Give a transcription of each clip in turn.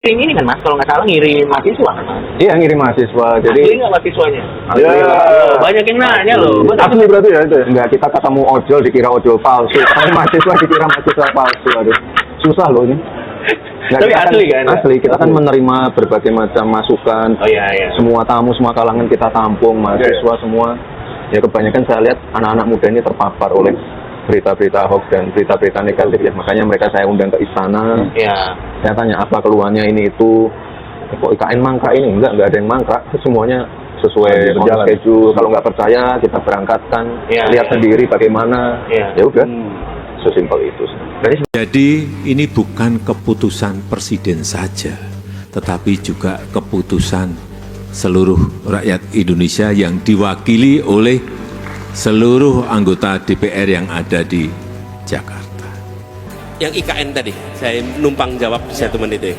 Ini kan Mas, kalau nggak salah ngirim mahasiswa kan Mas? Iya, ngirim mahasiswa. Jadi Asli nggak mahasiswanya? Ya, Banyak yang nanya loh. asli berarti ya itu. Enggak, kita ketemu ojol dikira ojol palsu. Ketemu mahasiswa dikira mahasiswa palsu. Aduh, susah loh ini. Nggak, Tapi asli kan? Asli, kita kan menerima berbagai macam masukan. Oh iya. Semua tamu, semua kalangan kita tampung, mahasiswa semua. Ya kebanyakan saya lihat anak-anak muda ini terpapar oleh berita-berita hoax dan berita-berita negatif ya. Makanya mereka saya undang ke istana. Iya. Saya tanya apa keluhannya ini itu. Kok IKN mangkrak ini? Enggak ada yang mangkrak. Semuanya sesuai schedule. Kalau nggak percaya kita berangkatkan. Lihat sendiri bagaimana. Ya udah. Sesimpel itu. Jadi ini bukan keputusan presiden saja, tetapi juga keputusan seluruh rakyat Indonesia yang diwakili oleh seluruh anggota DPR yang ada di Jakarta. Yang IKN tadi, saya numpang jawab 1 menit itu.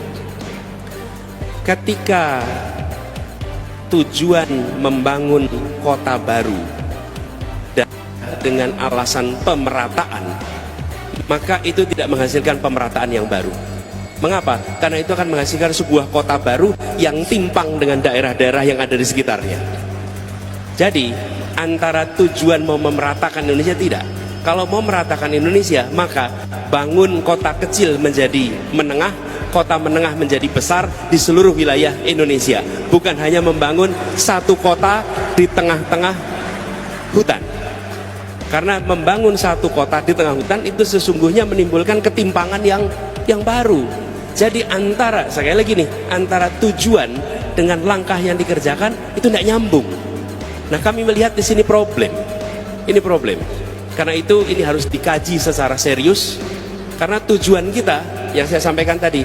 Ketika tujuan membangun kota baru dan dengan alasan pemerataan, maka itu tidak menghasilkan pemerataan yang baru. Mengapa? Karena itu akan menghasilkan sebuah kota baru yang timpang dengan daerah-daerah yang ada di sekitarnya. Jadi, antara tujuan mau memeratakan Indonesia tidak. Kalau mau meratakan Indonesia, maka bangun kota kecil menjadi menengah, kota menengah menjadi besar di seluruh wilayah Indonesia. Bukan hanya membangun satu kota di tengah-tengah hutan. Karena membangun satu kota di tengah hutan itu sesungguhnya menimbulkan ketimpangan yang baru. Jadi sekali lagi nih, antara tujuan dengan langkah yang dikerjakan itu tidak nyambung. Nah, kami melihat di sini problem. Ini problem. Karena itu ini harus dikaji secara serius. Karena tujuan kita yang saya sampaikan tadi,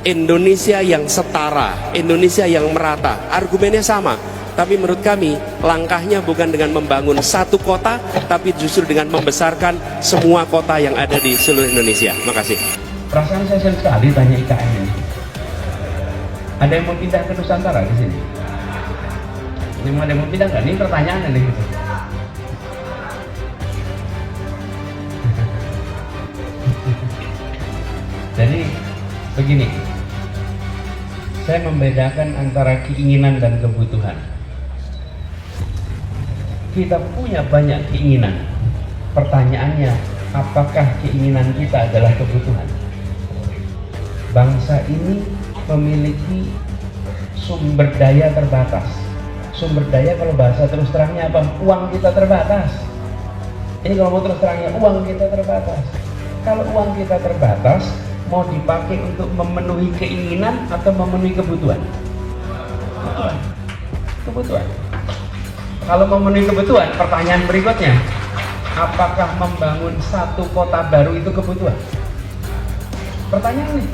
Indonesia yang setara, Indonesia yang merata. Argumennya sama. Tapi menurut kami langkahnya bukan dengan membangun satu kota, tapi justru dengan membesarkan semua kota yang ada di seluruh Indonesia. Makasih. Perasaan saya senang sekali tanya IKN ini. Ada yang mau pindah ke Nusantara di sini? Ini ada yang mau pindah nggak? Ini pertanyaan nih gitu. Jadi begini, saya membedakan antara keinginan dan kebutuhan. Kita punya banyak keinginan. Pertanyaannya, apakah keinginan kita adalah kebutuhan? Bangsa ini memiliki sumber daya terbatas. Sumber daya kalau bahasa terus terangnya apa? Uang kita terbatas. Ini kalau mau terus terangnya, uang kita terbatas. Kalau uang kita terbatas, mau dipakai untuk memenuhi keinginan atau memenuhi kebutuhan? Kebutuhan. Kalau memenuhi kebutuhan, pertanyaan berikutnya, apakah membangun satu kota baru itu kebutuhan? Pertanyaan nih,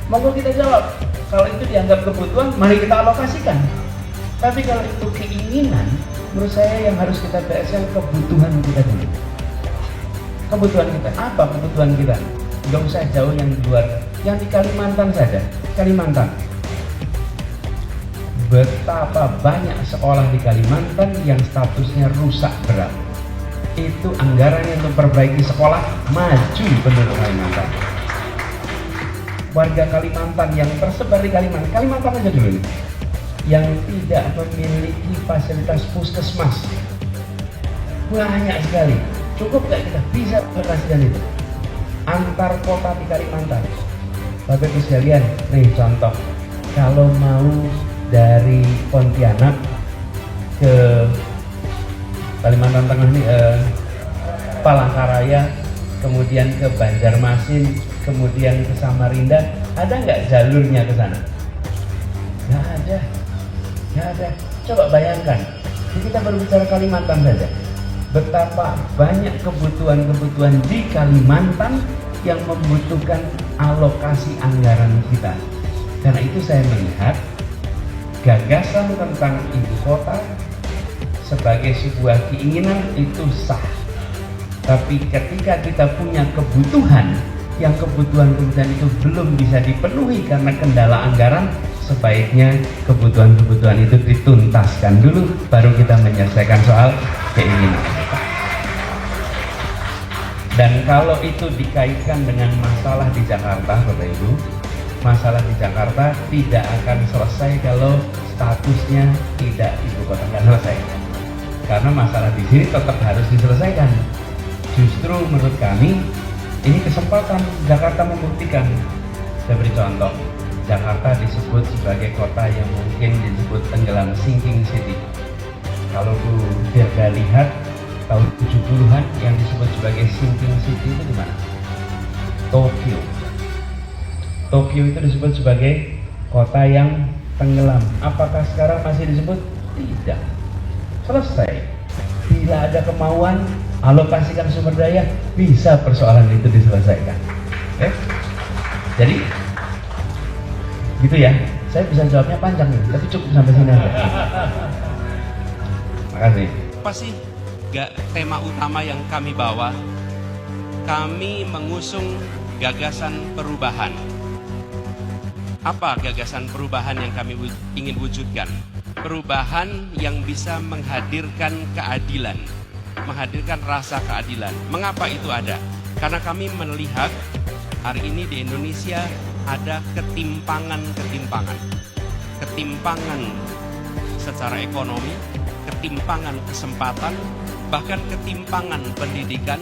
monggo kita jawab. Kalau itu dianggap kebutuhan, mari kita alokasikan. Tapi kalau itu keinginan, menurut saya yang harus kita bereskan kebutuhan kita dulu. Kebutuhan kita, apa kebutuhan kita? Gak usah jauh yang di luar, yang di Kalimantan saja. Kalimantan, betapa banyak sekolah di Kalimantan yang statusnya rusak berat. Itu anggarannya untuk perbaiki sekolah, maju penduduk Kalimantan. Warga Kalimantan yang tersebar di Kalimantan aja dulu nih, yang tidak memiliki fasilitas puskesmas banyak sekali. Cukup gak kita bisa menghasilkan itu? Antar kota di Kalimantan, Bapak Ibu sekalian, nih contoh, kalau mau dari Pontianak ke Kalimantan Tengah nih, Palangkaraya, kemudian ke Banjarmasin, kemudian ke Samarinda, ada nggak jalurnya ke sana? Nggak ada, nggak ada. Coba bayangkan, ini kita baru bicara Kalimantan saja. Betapa banyak kebutuhan-kebutuhan di Kalimantan yang membutuhkan alokasi anggaran kita. Karena itu saya melihat gagasan tentang ibu kota sebagai sebuah keinginan itu sah. Tapi ketika kita punya kebutuhan, yang kebutuhan-kebutuhan itu belum bisa dipenuhi karena kendala anggaran, sebaiknya kebutuhan-kebutuhan itu dituntaskan dulu, baru kita menyelesaikan soal keinginan. Dan kalau itu dikaitkan dengan masalah di Jakarta, Bapak Ibu, masalah di Jakarta tidak akan selesai kalau statusnya tidak ibu kota, nggak selesai. Karena masalah di sini tetap harus diselesaikan. Justru menurut kami ini kesempatan Jakarta membuktikan. Saya beri contoh, Jakarta disebut sebagai kota yang mungkin disebut tenggelam, sinking city. Kalau Bu Dirga lihat tahun 70-an yang disebut sebagai sinking city itu di mana? Tokyo. Tokyo itu disebut sebagai kota yang tenggelam. Apakah sekarang masih disebut? Tidak. Selesai. Bila ada kemauan, alokasikan sumber daya, bisa persoalan itu diselesaikan. Oke? Jadi, gitu ya. Saya bisa jawabnya panjang nih, tapi cukup sampai sini aja. Makasih. Apa sih tema utama yang kami bawa? Kami mengusung gagasan perubahan. Apa gagasan perubahan yang kami ingin wujudkan? Perubahan yang bisa menghadirkan keadilan, menghadirkan rasa keadilan. Mengapa itu ada? Karena kami melihat hari ini di Indonesia ada ketimpangan secara ekonomi, ketimpangan kesempatan, bahkan ketimpangan pendidikan,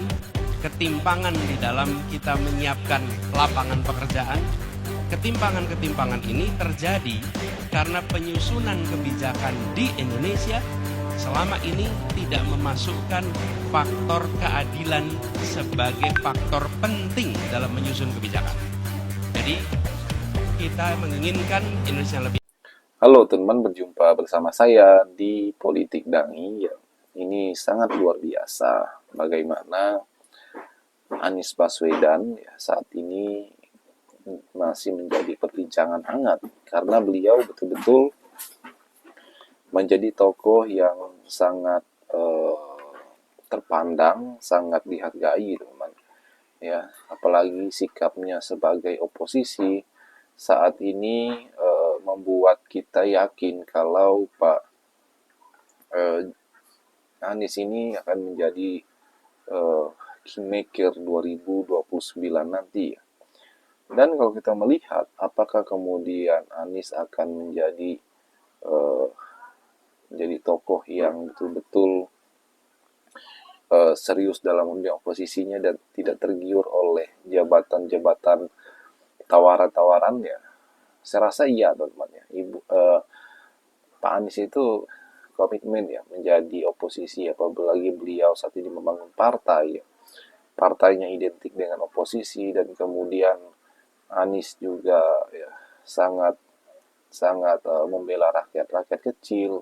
ketimpangan di dalam kita menyiapkan lapangan pekerjaan. Ketimpangan-ketimpangan ini terjadi karena penyusunan kebijakan di Indonesia selama ini tidak memasukkan faktor keadilan sebagai faktor penting dalam menyusun kebijakan. Jadi kita menginginkan Indonesia lebih. Halo teman, berjumpa bersama saya di Politik Dangi. Ini sangat luar biasa bagaimana Anies Baswedan saat ini masih menjadi perbincangan hangat karena beliau betul-betul menjadi tokoh yang sangat terpandang, sangat dihargai, teman. Ya, apalagi sikapnya sebagai oposisi saat ini membuat kita yakin kalau Pak Anies ini akan menjadi kingmaker 2029 nanti ya. Dan kalau kita melihat apakah kemudian Anies akan menjadi tokoh yang betul-betul serius dalam dunia oposisinya dan tidak tergiur oleh jabatan-jabatan tawaran-tawarannya, saya rasa iya teman-teman ya. Pak Anies itu komitmen ya menjadi oposisi, apalagi beliau saat ini membangun partai ya. Partainya identik dengan oposisi dan kemudian Anies juga ya, sangat membela rakyat kecil.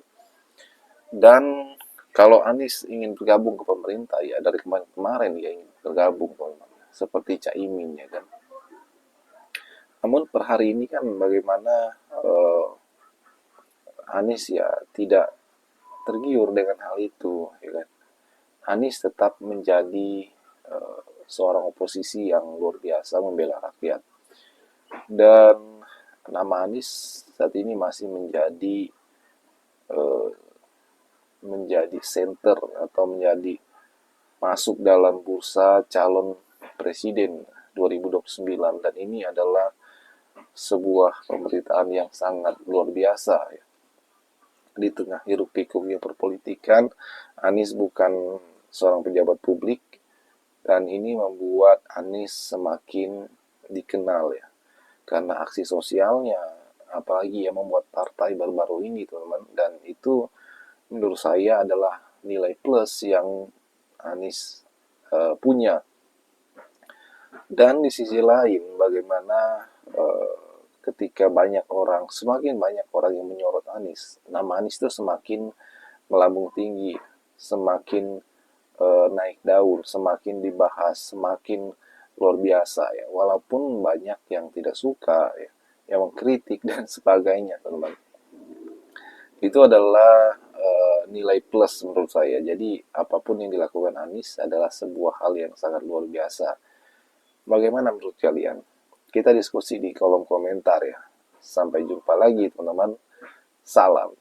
Dan kalau Anies ingin bergabung ke pemerintah ya dari kemarin ya ingin bergabung seperti Caimin ya kan. Namun per hari ini kan bagaimana Anies ya tidak tergiur dengan hal itu ya kan. Anies tetap menjadi seorang oposisi yang luar biasa membela rakyat. Dan nama Anies saat ini masih menjadi center atau menjadi masuk dalam bursa calon presiden 2029 dan ini adalah sebuah pemberitaan yang sangat luar biasa ya. Di tengah hiruk pikuknya perpolitikan, Anies bukan seorang pejabat publik dan ini membuat Anies semakin dikenal ya. Karena aksi sosialnya, apalagi yang membuat partai baru-baru ini teman-teman, dan itu menurut saya adalah nilai plus yang Anies punya. Dan di sisi lain bagaimana ketika semakin banyak orang yang menyorot Anies, nama Anies itu semakin melambung tinggi, semakin naik daun, semakin dibahas, semakin luar biasa ya, walaupun banyak yang tidak suka ya, yang mengkritik dan sebagainya teman-teman. Itu adalah nilai plus menurut saya. Jadi apapun yang dilakukan Anies adalah sebuah hal yang sangat luar biasa. Bagaimana menurut kalian? Kita diskusi di kolom komentar ya. Sampai jumpa lagi teman-teman. Salam.